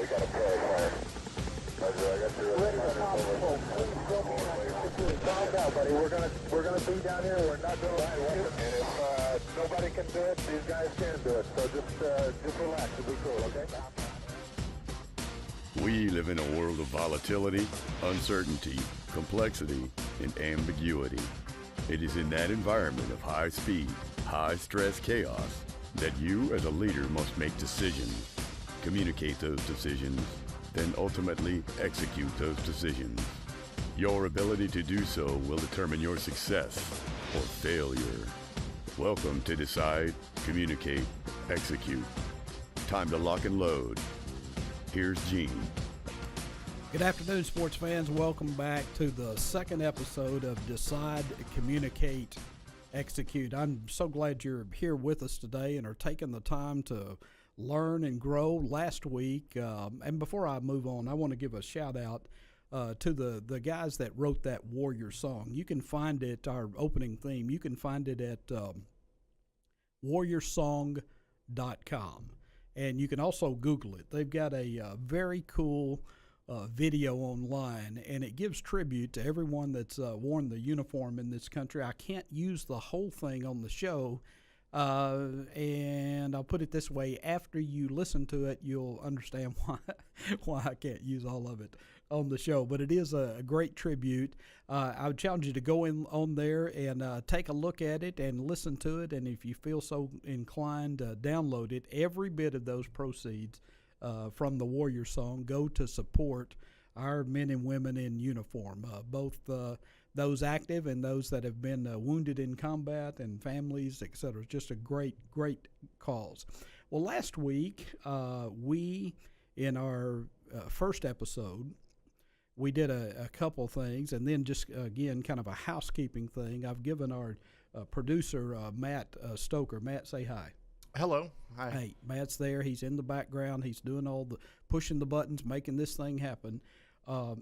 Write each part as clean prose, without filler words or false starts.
got a play fire. Roger, I got your ready to calm down, buddy. We're gonna be down here. We're not doing right. And if nobody can do it, these guys can do it. So just relax and be cool, okay? We live in a world of volatility, uncertainty, complexity, and ambiguity. It is in that environment of high speed, high stress chaos that you as a leader must make decisions, communicate those decisions, then ultimately execute those decisions. Your ability to do so will determine your success or failure. Welcome to Decide, Communicate, Execute. Time to lock and load. Here's Gene. Good afternoon, sports fans. Welcome back to the second episode of Decide, Communicate, Execute. I'm so glad you're here with us today and are taking the time to learn and grow. Last week, and before I move on, I want to give a shout out to the guys that wrote that Warrior song. You can find it, our opening theme, you can find it at warriorsong.com. And you can also Google it. They've got a very cool video online, and it gives tribute to everyone that's worn the uniform in this country. I can't use the whole thing on the show, and I'll put it this way. After you listen to it, you'll understand why I can't use all of it on the show. But it is a great tribute. I would challenge you to go in on there and take a look at it and listen to it. And if you feel so inclined, download it. Every bit of those proceeds from the Warrior song go to support our men and women in uniform, both those active and those that have been wounded in combat and families, etc. Just a great cause. Well, last week, we, in our first episode, we did a couple things, and then just, again, kind of a housekeeping thing. I've given our producer, Matt Stoker. Matt, say hi. Hello. Hi. Hey, Matt's there. He's in the background. He's doing all the pushing the buttons, making this thing happen.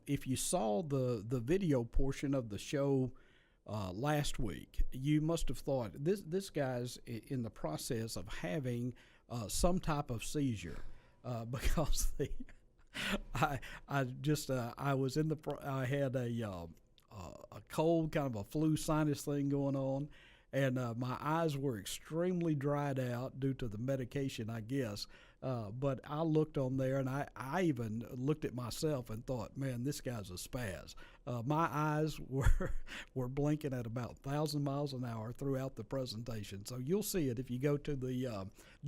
If you saw the video portion of the show last week, you must have thought this guy's in the process of having some type of seizure because I had a cold, kind of a flu sinus thing going on. And my eyes were extremely dried out due to the medication, I guess. But I looked on there, and I even looked at myself and thought, man, this guy's a spaz. My eyes were blinking at about 1,000 miles an hour throughout the presentation. So you'll see it if you go to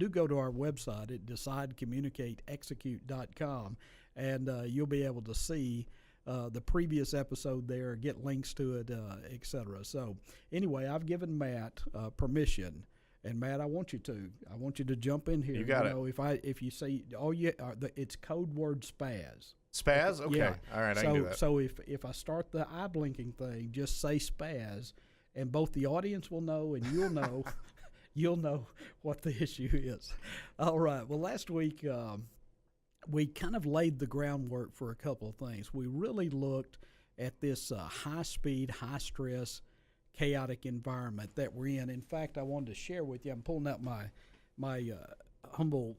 go to our website at decidecommunicateexecute.com, and you'll be able to see the previous episode there, get links to it, etc. So anyway, I've given Matt permission, and Matt, I want you to jump in here. You got it. If you say it's code word spaz. Spaz? Okay. Yeah. All right, I can do that. So if I start the eye blinking thing, just say spaz, and both the audience will know and you'll know, you'll know what the issue is. All right. Well, last week, we kind of laid the groundwork for a couple of things. We really looked at this high-speed, high-stress, chaotic environment that we're in. In fact, I wanted to share with you, I'm pulling out my humble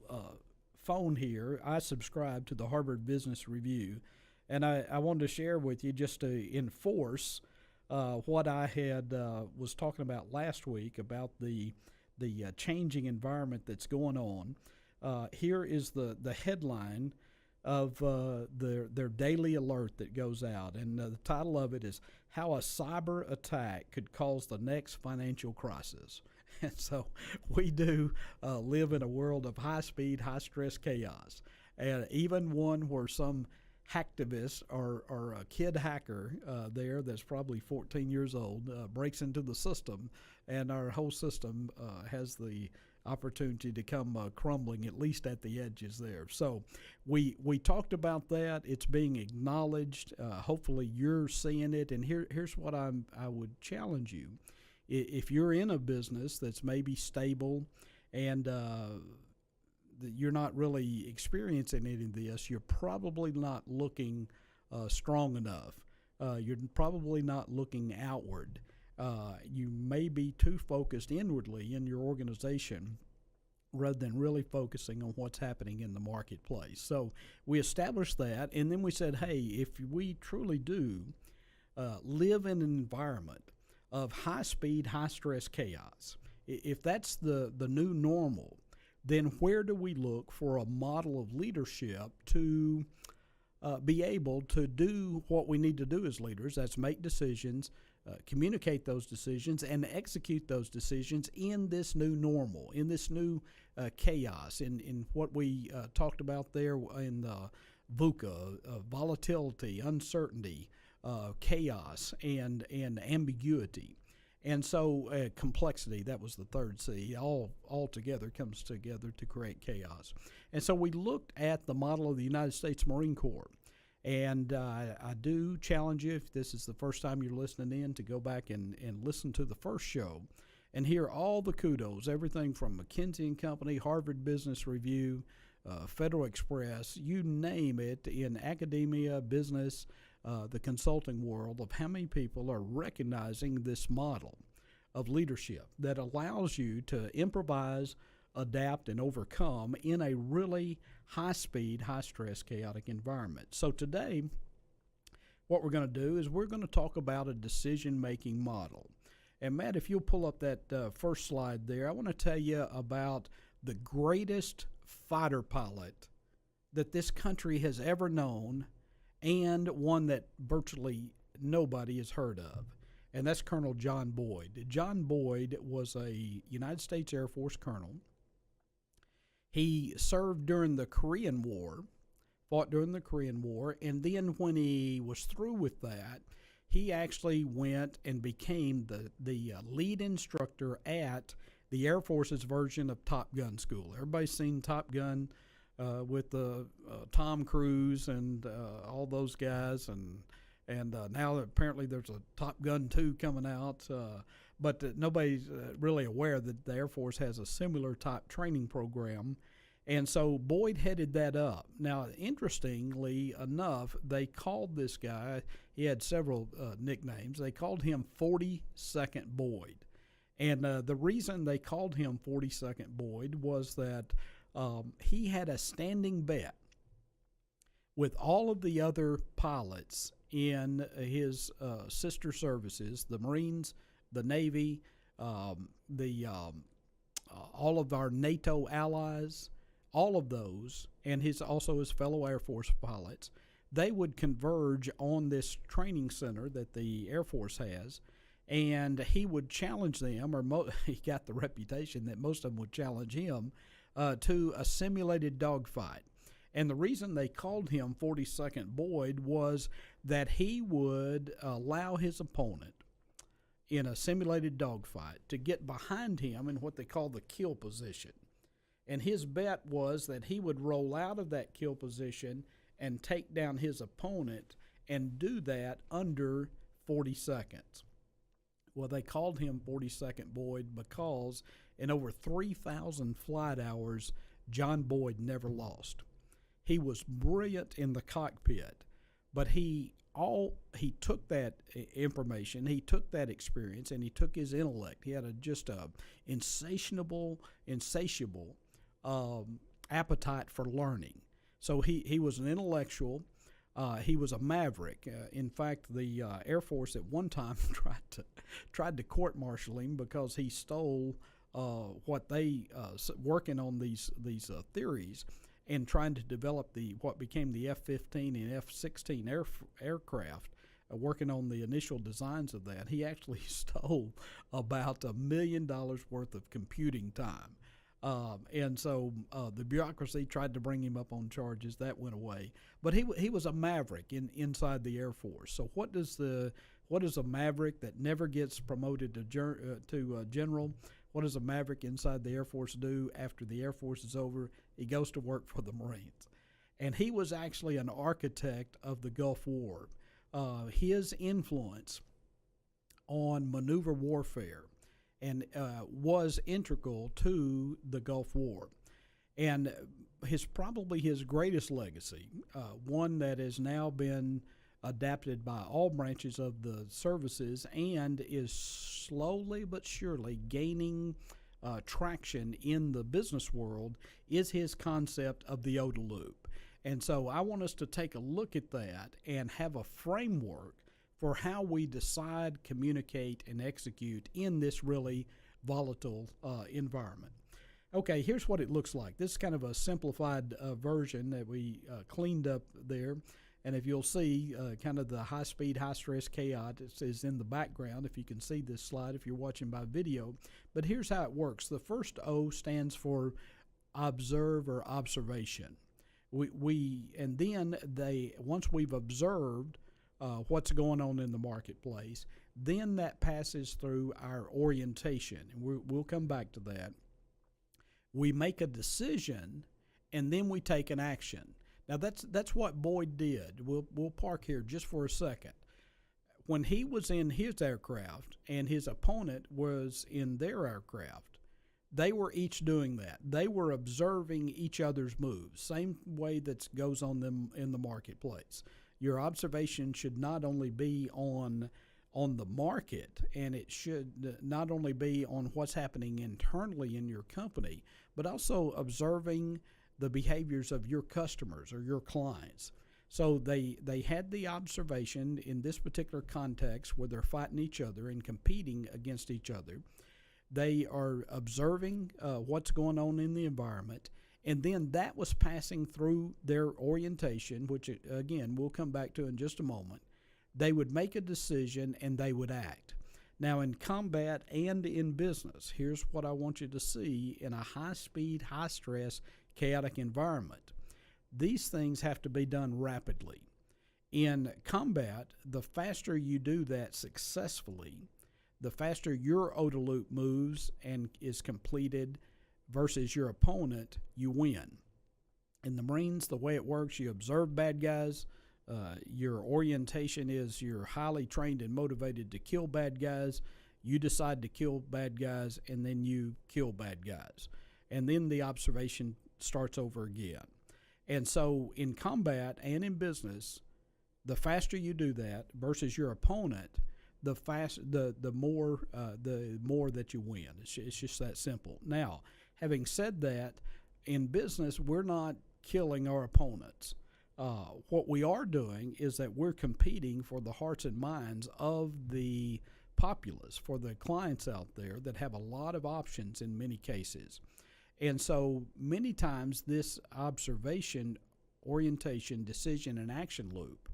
phone here. I subscribe to the Harvard Business Review, and I wanted to share with you just to enforce what I had was talking about last week about the changing environment that's going on. Here is the headline of their daily alert that goes out, and the title of it is "How a Cyber Attack Could Cause the Next Financial Crisis." And so we do live in a world of high-speed, high-stress chaos, and even one where some hacktivist or a kid hacker there that's probably 14 years old breaks into the system, and our whole system has the opportunity to come crumbling, at least at the edges there. So we talked about that. It's being acknowledged. Hopefully you're seeing it. And here's what I would challenge you. If you're in a business that's maybe stable and you're not really experiencing any of this, you're probably not looking strong enough. You're probably not looking outward. You may be too focused inwardly in your organization rather than really focusing on what's happening in the marketplace. So we established that, and then we said, hey, if we truly do live in an environment of high speed, high stress chaos, if that's the new normal, then where do we look for a model of leadership to be able to do what we need to do as leaders? That's make decisions, communicate those decisions, and execute those decisions in this new normal, in this new chaos, in what we talked about there in the VUCA, volatility, uncertainty, chaos, and ambiguity. And so complexity, that was the third C, all together comes together to create chaos. And so we looked at the model of the United States Marine Corps. And I do challenge you, if this is the first time you're listening in, to go back and listen to the first show and hear all the kudos, everything from McKinsey & Company, Harvard Business Review, Federal Express, you name it, in academia, business, the consulting world, of how many people are recognizing this model of leadership that allows you to improvise, adapt, and overcome in a really high-speed, high-stress, chaotic environment. So today, what we're going to do is we're going to talk about a decision-making model. And Matt, if you'll pull up that first slide there, I want to tell you about the greatest fighter pilot that this country has ever known, and one that virtually nobody has heard of, and that's Colonel John Boyd. John Boyd was a United States Air Force colonel. He served during the Korean War, fought during the Korean War, and then when he was through with that, he actually went and became the lead instructor at the Air Force's version of Top Gun School. Everybody's seen Top Gun with Tom Cruise and all those guys, and now apparently there's a Top Gun 2 coming out, but nobody's really aware that the Air Force has a similar type training program, and so Boyd headed that up. Now, interestingly enough, they called this guy, he had several nicknames, they called him 42nd Boyd, and the reason they called him 42nd Boyd was that he had a standing bet with all of the other pilots in his sister services, the Marines, the Navy, all of our NATO allies, all of those, and also his fellow Air Force pilots. They would converge on this training center that the Air Force has, and he would challenge them, or he got the reputation that most of them would challenge him to a simulated dogfight. And the reason they called him 42nd Boyd was that he would allow his opponent in a simulated dogfight to get behind him in what they call the kill position. And his bet was that he would roll out of that kill position and take down his opponent and do that under 40 seconds. Well, they called him 42nd Boyd because in over 3,000 flight hours, John Boyd never lost. He was brilliant in the cockpit, but he took that information, he took that experience, and he took his intellect. He had just a insatiable appetite for learning. So he was an intellectual. He was a maverick. In fact, the Air Force at one time tried to court-martial him because he stole what they working on these theories and trying to develop what became the F-15 and F-16 aircraft. Working on the initial designs of that, he actually stole about $1 million worth of computing time. And so the bureaucracy tried to bring him up on charges. That went away. But he was a maverick inside the Air Force. So what does a maverick that never gets promoted to general? What does a maverick inside the Air Force do after the Air Force is over? He goes to work for the Marines. And he was actually an architect of the Gulf War. His influence on maneuver warfare and was integral to the Gulf War. And probably his greatest legacy, one that has now been adapted by all branches of the services and is slowly but surely gaining traction in the business world is his concept of the O.O.D.A Loop. And so I want us to take a look at that and have a framework for how we decide, communicate, and execute in this really volatile environment. Okay, here's what it looks like. This is kind of a simplified version that we cleaned up there. And if you'll see, kind of the high-speed, high-stress chaos is in the background, if you can see this slide if you're watching by video. But here's how it works. The first O stands for observe or observation. And then once we've observed what's going on in the marketplace, then that passes through our orientation, and we'll come back to that. We make a decision, and then we take an action. Now that's what Boyd did. We'll park here just for a second. When he was in his aircraft and his opponent was in their aircraft, they were each doing that. They were observing each other's moves, same way that goes on them in the marketplace. Your observation should not only be on the market, and it should not only be on what's happening internally in your company, but also observing the behaviors of your customers or your clients. So they had the observation in this particular context where they're fighting each other and competing against each other. They are observing what's going on in the environment, and then that was passing through their orientation, which, again, we'll come back to in just a moment. They would make a decision, and they would act. Now, in combat and in business, here's what I want you to see in a high-speed, high-stress, chaotic environment. These things have to be done rapidly. In combat, the faster you do that successfully, the faster your O.O.D.A Loop moves and is completed versus your opponent, you win. In the Marines, the way it works, you observe bad guys. Your orientation is you're highly trained and motivated to kill bad guys. You decide to kill bad guys, and then you kill bad guys. And then the observation starts over again. And so in combat and in business, the faster you do that versus your opponent, the more that you win. It's just that simple. Now, having said that, in business, we're not killing our opponents. What we are doing is that we're competing for the hearts and minds of the populace, for the clients out there that have a lot of options in many cases. And so many times this observation, orientation, decision, and action loop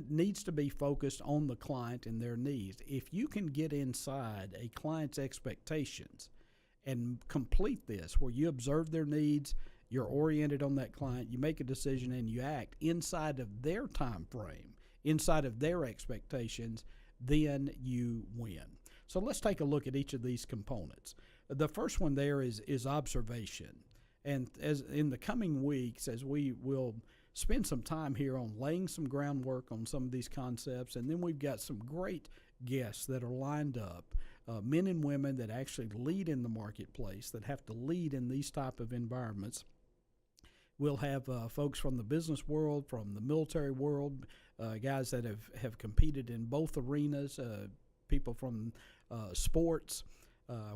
needs to be focused on the client and their needs. If you can get inside a client's expectations and complete this, where you observe their needs, you're oriented on that client, you make a decision, and you act inside of their time frame, inside of their expectations, then you win. So let's take a look at each of these components. The first one there is observation. And as in the coming weeks, as we will spend some time here on laying some groundwork on some of these concepts, and then we've got some great guests that are lined up, men and women that actually lead in the marketplace, that have to lead in these type of environments. We'll have folks from the business world, from the military world, guys that have competed in both arenas, people from sports,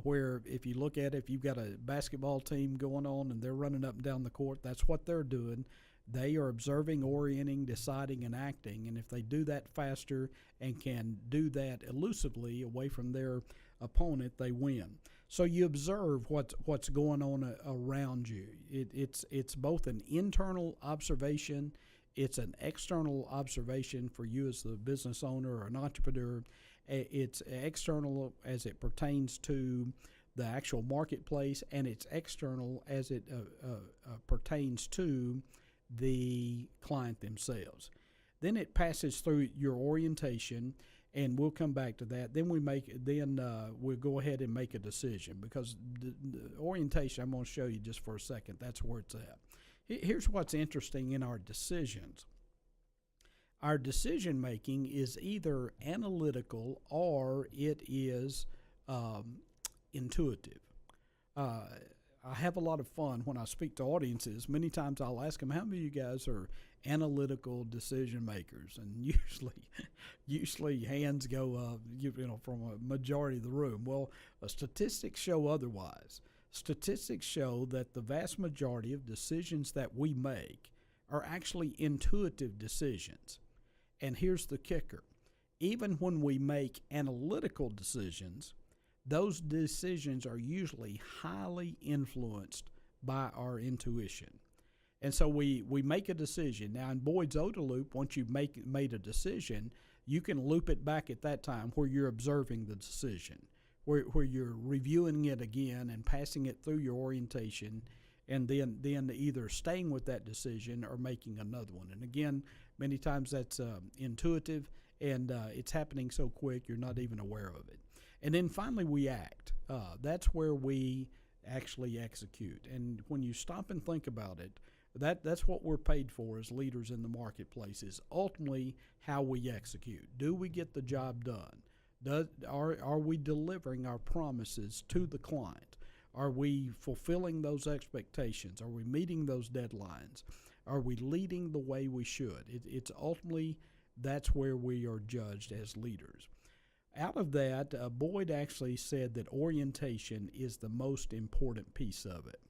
where if you look at it, if you've got a basketball team going on and they're running up and down the court, that's what they're doing. They are observing, orienting, deciding, and acting. And if they do that faster and can do that elusively away from their opponent, they win. So you observe what's going on around you. It's both an internal observation, it's an external observation for you as the business owner or an entrepreneur. It's external as it pertains to the actual marketplace, and it's external as it pertains to the client themselves. Then it passes through your orientation, and we'll come back to that. Then we'll go ahead and make a decision, because the orientation, I'm going to show you just for a second. That's where it's at. Here's what's interesting in our decisions. Our decision making is either analytical or it is intuitive. I have a lot of fun when I speak to audiences. Many times I'll ask them, how many of you guys are analytical decision makers? And usually hands go from a majority of the room. Well, statistics show otherwise. Statistics show that the vast majority of decisions that we make are actually intuitive decisions. And here's the kicker. Even when we make analytical decisions, those decisions are usually highly influenced by our intuition. And so we make a decision. Now, in Boyd's O.O.D.A Loop, once you've made a decision, you can loop it back at that time where you're observing the decision, where you're reviewing it again and passing it through your orientation, and then either staying with that decision or making another one. And again, many times that's intuitive, and it's happening so quick you're not even aware of it. And then finally we act. That's where we actually execute. And when you stop and think about it, that's what we're paid for as leaders in the marketplace, is ultimately how we execute. Do we get the job done? Are we delivering our promises to the client? Are we fulfilling those expectations? Are we meeting those deadlines? Are we leading the way we should? It's ultimately, that's where we are judged as leaders. Out of that, Boyd actually said that orientation is the most important piece of it.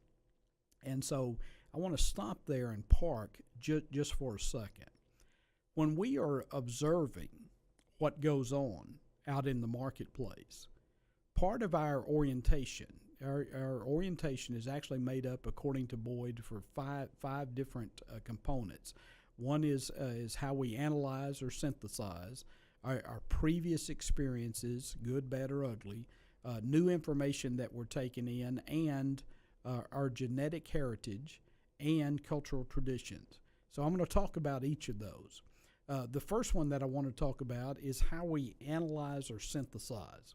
And so I want to stop there and park just for a second. When we are observing what goes on out in the marketplace, part of our orientation, our orientation is actually made up, according to Boyd, for five different components. One is how we analyze or synthesize our previous experiences, good, bad, or ugly, new information that we're taking in, and our genetic heritage and cultural traditions. So I'm going to talk about each of those. The first one that I want to talk about is how we analyze or synthesize.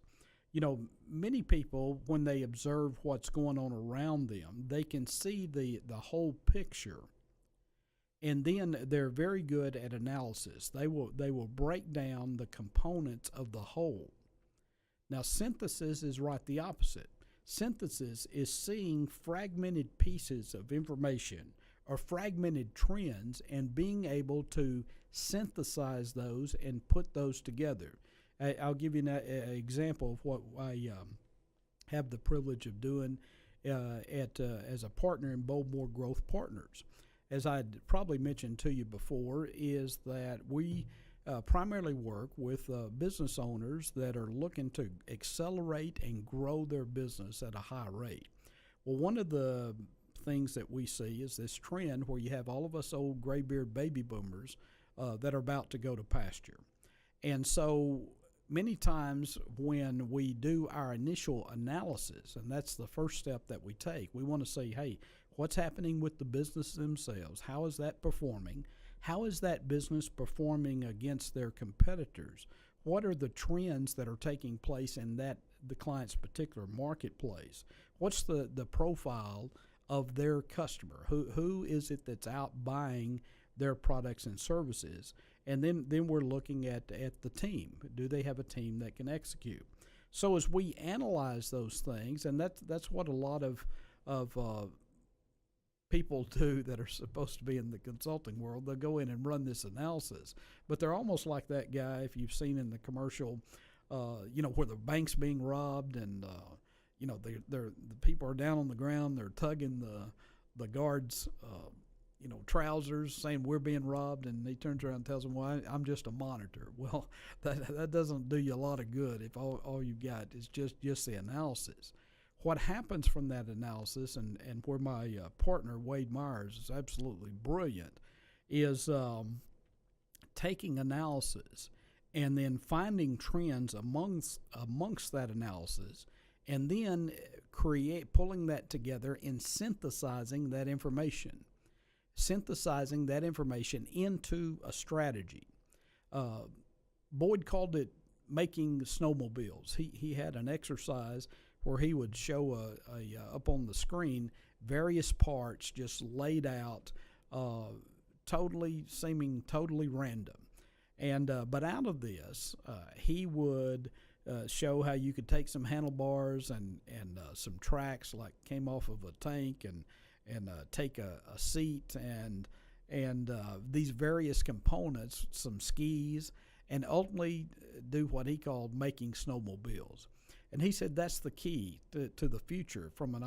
Many people, when they observe what's going on around them, they can see the whole picture, and then they're very good at analysis. They will break down the components of the whole. Now, synthesis is right the opposite. Synthesis is seeing fragmented pieces of information or fragmented trends and being able to synthesize those and put those together. I'll give you an example of what I have the privilege of doing as a partner in Boldmore Growth Partners. As I probably mentioned to you before, is that we primarily work with business owners that are looking to accelerate and grow their business at a high rate. Well, one of the things that we see is this trend where you have all of us old graybeard baby boomers that are about to go to pasture. And so many times when we do our initial analysis, and that's the first step that we take, we want to say, hey, what's happening with the business themselves? How is that performing? How is that business performing against their competitors? What are the trends that are taking place in the client's particular marketplace? What's the profile of their customer? Who is it that's out buying their products and services? And then we're looking at the team. Do they have a team that can execute? So as we analyze those things, and that's what a lot of people do that are supposed to be in the consulting world, they'll go in and run this analysis. But they're almost like that guy, if you've seen in the commercial, where the bank's being robbed, and the people are down on the ground, they're tugging the guards' trousers, saying we're being robbed, and he turns around and tells them, well, I'm just a monitor. Well, that doesn't do you a lot of good if all you've got is just the analysis. What happens from that analysis, and where my partner, Wade Myers, is absolutely brilliant, is taking analysis and then finding trends amongst that analysis, and then pulling that together and synthesizing that information into a strategy. Boyd called it making snowmobiles. He had an exercise where he would show up on the screen various parts just laid out, seeming totally random. And but out of this, he would show how you could take some handlebars and some tracks like came off of a tank, and take a seat and these various components, some skis, and ultimately do what he called making snowmobiles. And he said that's the key to the future from an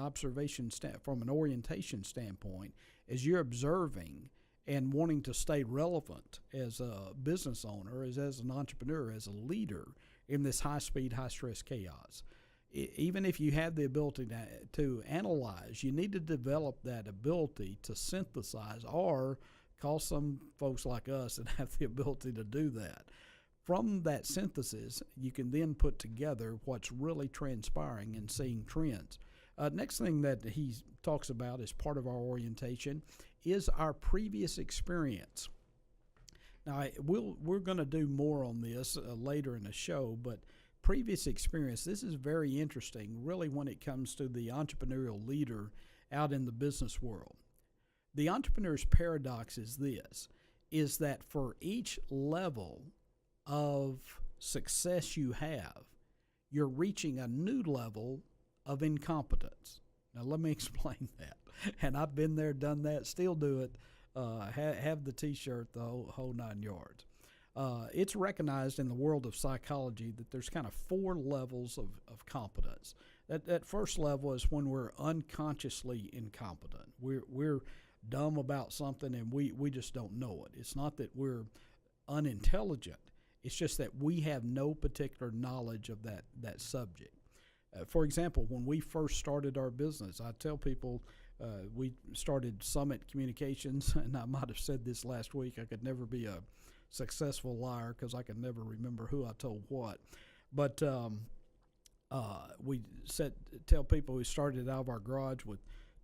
from an orientation standpoint, as you're observing and wanting to stay relevant as a business owner, as an entrepreneur, as a leader in this high-speed, high-stress chaos. Even if you have the ability to analyze, you need to develop that ability to synthesize, or call some folks like us that have the ability to do that. From that synthesis, you can then put together what's really transpiring and seeing trends. Next thing that he talks about as part of our orientation is our previous experience. Now, we're going to do more on this later in the show, but previous experience, this is very interesting, really, when it comes to the entrepreneurial leader out in the business world. The entrepreneur's paradox is this, is that for each level of success you have, you're reaching a new level of incompetence. Now, let me explain that. And I've been there, done that, still do it, have the T-shirt, the whole 9 yards. It's recognized in the world of psychology that there's kind of 4 levels of competence. That first level is when we're unconsciously incompetent. We're dumb about something and we just don't know it. It's not that we're unintelligent. It's just that we have no particular knowledge of that subject. For example, when we first started our business, I tell people we started Summit Communications, and I might have said this last week. I could never be a successful liar because I can never remember who I told what. But we tell people we started out of our garage with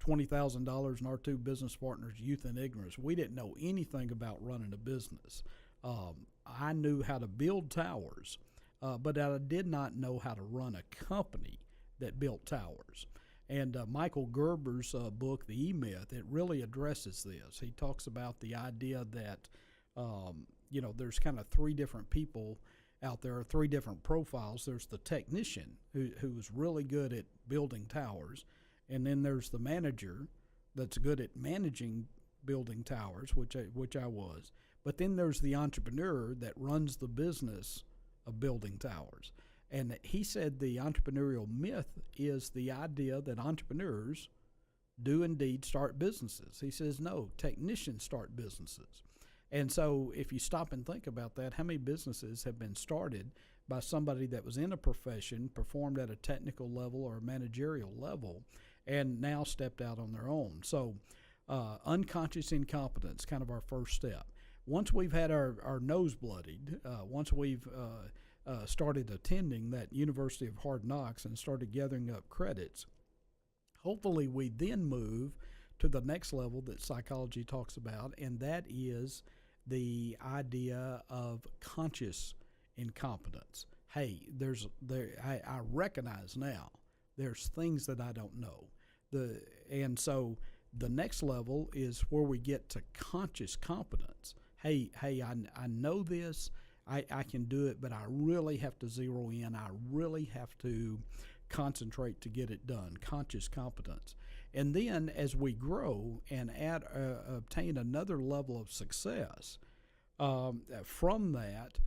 $20,000 and our 2 business partners, youth and ignorance. We didn't know anything about running a business. I knew how to build towers, but I did not know how to run a company that built towers. And Michael Gerber's book, The E-Myth, it really addresses this. He talks about the idea that, there's kind of 3 different people out there, 3 different profiles. There's the technician who's really good at building towers, and then there's the manager that's good at managing building towers, which I was. But then there's the entrepreneur that runs the business of building towers. And he said the entrepreneurial myth is the idea that entrepreneurs do indeed start businesses. He says, no, technicians start businesses. And so if you stop and think about that, how many businesses have been started by somebody that was in a profession, performed at a technical level or a managerial level, and now stepped out on their own? So unconscious incompetence, kind of our first step. Once we've had our nose bloodied, once we've started attending that University of Hard Knocks and started gathering up credits, hopefully we then move to the next level that psychology talks about, and that is the idea of conscious incompetence. Hey, I recognize now there's things that I don't know. And so the next level is where we get to conscious competence. Hey, I know this, I can do it, but I really have to zero in. I really have to concentrate to get it done, conscious competence. And then as we grow and obtain another level of success from that,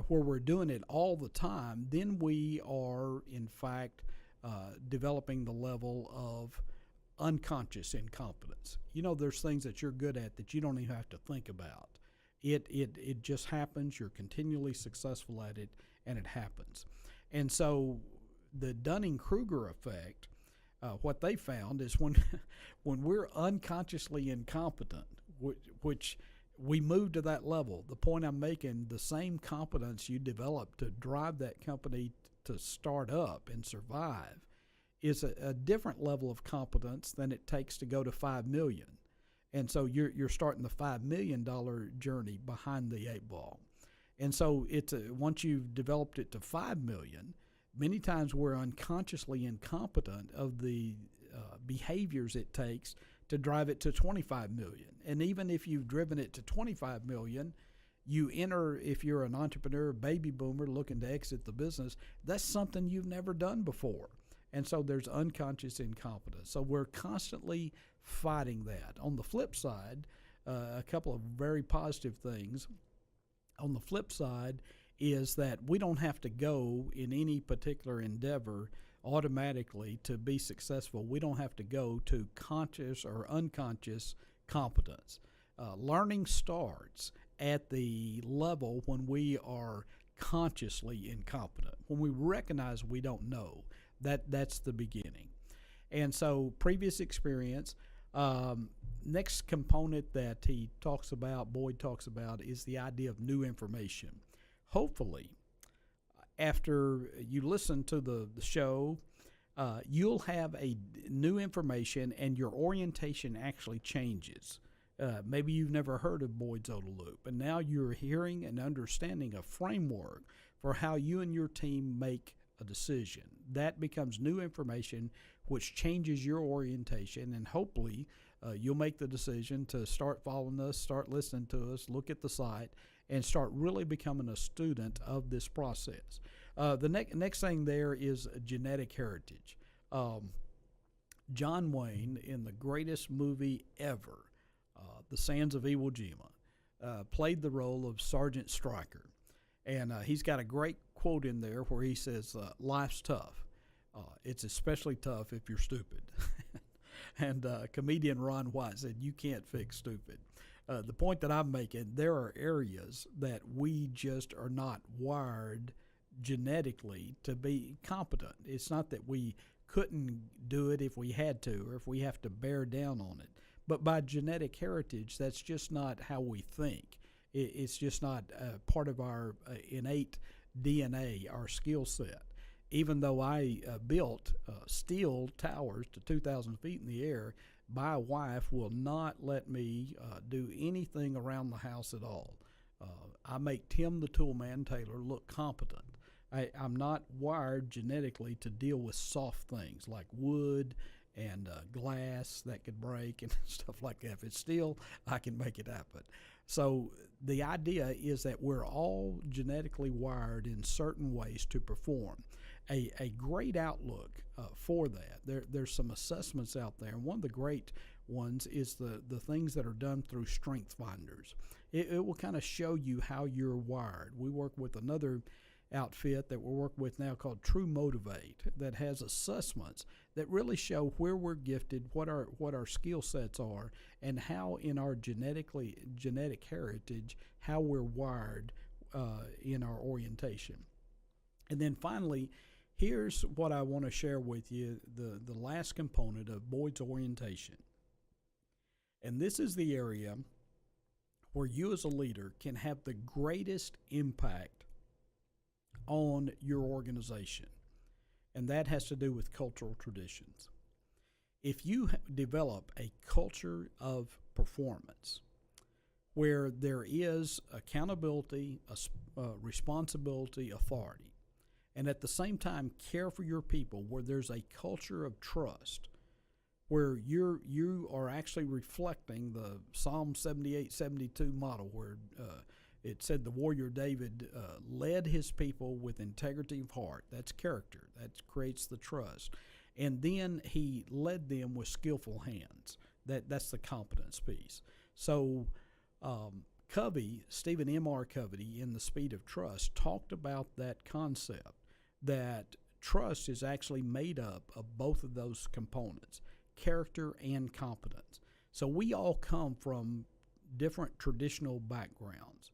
where we're doing it all the time, then we are, in fact, developing the level of unconscious incompetence. There's things that you're good at that you don't even have to think about. It just happens. You're continually successful at it, and it happens. And so the Dunning-Kruger effect, what they found is when we're unconsciously incompetent, which we move to that level, the point I'm making, the same competence you develop to drive that company to start up and survive is a different level of competence than it takes to go to $5 million. And so you're starting the $5 million journey behind the 8 ball. And so once you've developed it to $5 million, many times we're unconsciously incompetent of the behaviors it takes to drive it to $25 million. And even if you've driven it to $25 million, you enter, if you're an entrepreneur, baby boomer looking to exit the business, that's something you've never done before. And so there's unconscious incompetence. So we're constantly fighting that. On the flip side, a couple of very positive things. On the flip side is that we don't have to go in any particular endeavor automatically to be successful. We don't have to go to conscious or unconscious competence. Learning starts at the level when we are consciously incompetent, when we recognize we don't know. That's the beginning. And so previous experience. Next component that Boyd talks about, is the idea of new information. Hopefully, after you listen to the show, you'll have a new information and your orientation actually changes. Maybe you've never heard of Boyd's O.O.D.A Loop, and now you're hearing and understanding a framework for how you and your team make a decision. That becomes new information, which changes your orientation, and hopefully you'll make the decision to start following us, start listening to us, look at the site, and start really becoming a student of this process. The next thing there is genetic heritage. John Wayne, in the greatest movie ever, The Sands of Iwo Jima, played the role of Sergeant Stryker. And he's got a great quote in there where he says, life's tough. It's especially tough if you're stupid. And comedian Ron White said, you can't fix stupid. The point that I'm making, there are areas that we just are not wired genetically to be competent. It's not that we couldn't do it if we had to or if we have to bear down on it. But by genetic heritage, that's just not how we think. It's just not part of our innate DNA, our skill set. Even though I built steel towers to 2,000 feet in the air, my wife will not let me do anything around the house at all. I make Tim the Toolman Taylor look competent. I'm not wired genetically to deal with soft things like wood and glass that could break and stuff like that. If it's steel, I can make it happen. So the idea is that we're all genetically wired in certain ways to perform. A great outlook for that. There's some assessments out there, and one of the great ones is the things that are done through strength finders. It will kind of show you how you're wired. We work with another outfit that we're working with now called True Motivate that has assessments that really show where we're gifted, what our skill sets are, and how in our genetic heritage, how we're wired in our orientation. And then finally, here's what I want to share with you, the last component of Boyd's orientation. And this is the area where you as a leader can have the greatest impact on your organization. And that has to do with cultural traditions. If you develop a culture of performance where there is accountability, responsibility, authority, and at the same time care for your people, where there's a culture of trust, where you are actually reflecting the Psalm 78-72 model, where it said the warrior David led his people with integrity of heart. That's character. That creates the trust. And then he led them with skillful hands. That's the competence piece. So Covey, Stephen M.R. Covey, in The Speed of Trust, talked about that concept, that trust is actually made up of both of those components, character and competence. So we all come from different traditional backgrounds.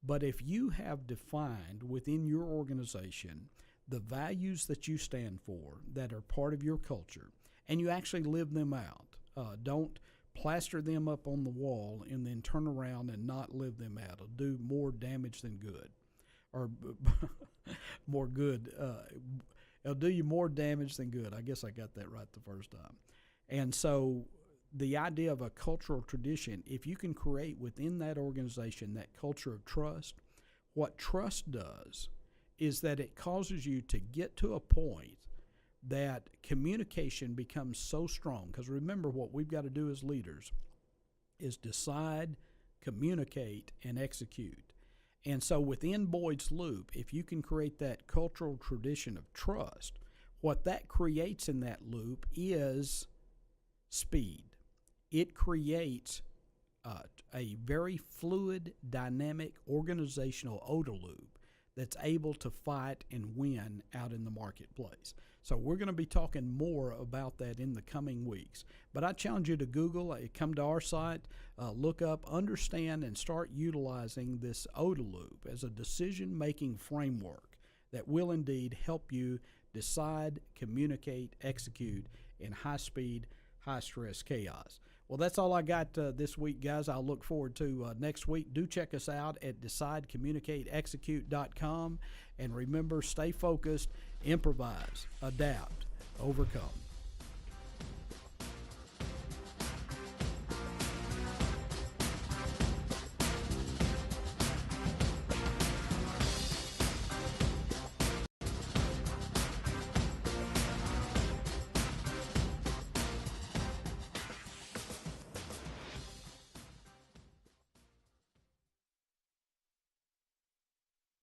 But if you have defined within your organization the values that you stand for that are part of your culture, and you actually live them out, don't plaster them up on the wall and then turn around and not live them out. It'll do more damage than good. Or more good. It'll do you more damage than good. I guess I got that right the first time. And so the idea of a cultural tradition, if you can create within that organization that culture of trust, what trust does is that it causes you to get to a point that communication becomes so strong. Because remember, what we've got to do as leaders is decide, communicate, and execute. And so within Boyd's Loop, if you can create that cultural tradition of trust, what that creates in that loop is speed. It creates a very fluid, dynamic, organizational O.O.D.A Loop that's able to fight and win out in the marketplace. So we're going to be talking more about that in the coming weeks. But I challenge you to Google, come to our site, look up, understand, and start utilizing this O.O.D.A Loop as a decision-making framework that will indeed help you decide, communicate, execute in high-speed, high-stress chaos. Well, that's all I got this week, guys. I'll look forward to next week. Do check us out at decidecommunicateexecute.com. And remember, stay focused, improvise, adapt, overcome.